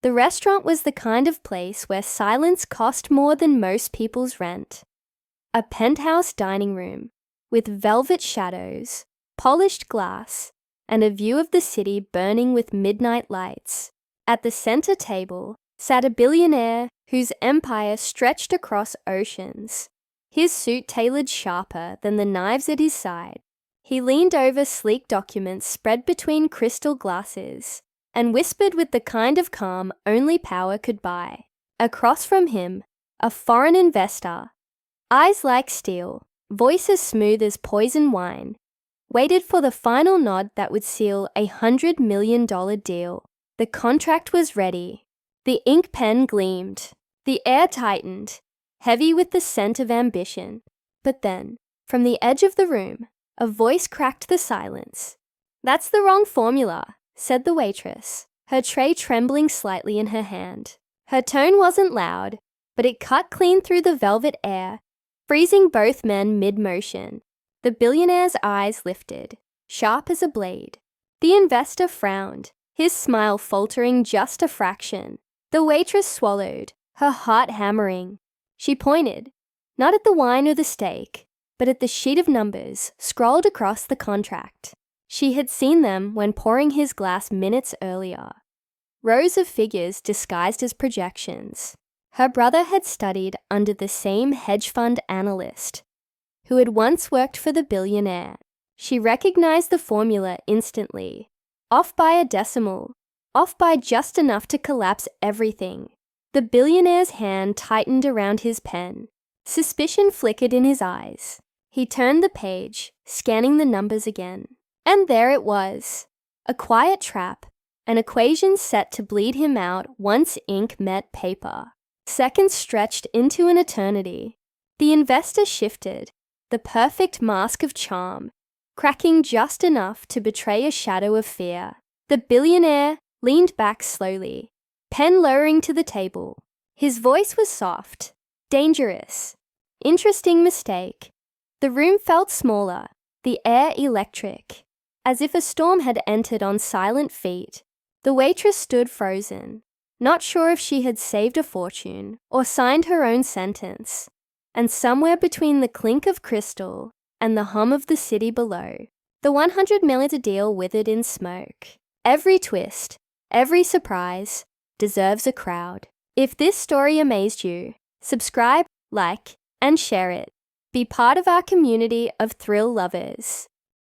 The restaurant was the kind of place where silence cost more than most people's rent. A penthouse dining room with velvet shadows, polished glass, and a view of the city burning with midnight lights. At the center table sat a billionaire whose empire stretched across oceans, his suit tailored sharper than the knives at his side. He leaned over sleek documents spread between crystal glasses and whispered with the kind of calm only power could buy. Across from him, a foreign investor, eyes like steel, voice as smooth as poison wine, waited for the final nod that would seal a $100 million deal. The contract was ready. The ink pen gleamed. The air tightened, heavy with the scent of ambition. But then, from the edge of the room, a voice cracked the silence. "That's the wrong formula," said the waitress, her tray trembling slightly in her hand. Her tone wasn't loud, but it cut clean through the velvet air, freezing both men mid-motion. The billionaire's eyes lifted, sharp as a blade. The investor frowned, his smile faltering just a fraction. The waitress swallowed, her heart hammering. She pointed, not at the wine or the steak, but at the sheet of numbers scrolled across the contract. She had seen them when pouring his glass minutes earlier. Rows of figures disguised as projections. Her brother had studied under the same hedge fund analyst, who had once worked for the billionaire. She recognized the formula instantly. Off by a decimal, off by just enough to collapse everything. The billionaire's hand tightened around his pen. Suspicion flickered in his eyes. He turned the page, scanning the numbers again. And there it was. A quiet trap, an equation set to bleed him out once ink met paper. Seconds stretched into an eternity. The investor shifted, the perfect mask of charm, cracking just enough to betray a shadow of fear. The billionaire leaned back slowly, pen lowering to the table. His voice was soft, dangerous. Interesting mistake. The room felt smaller, the air electric, as if a storm had entered on silent feet. The waitress stood frozen, not sure if she had saved a fortune or signed her own sentence. And somewhere between the clink of crystal and the hum of the city below, the $100 million deal withered in smoke. Every twist, every surprise, deserves a crowd. If this story amazed you, subscribe, like, and share it. Be part of our community of thrill lovers.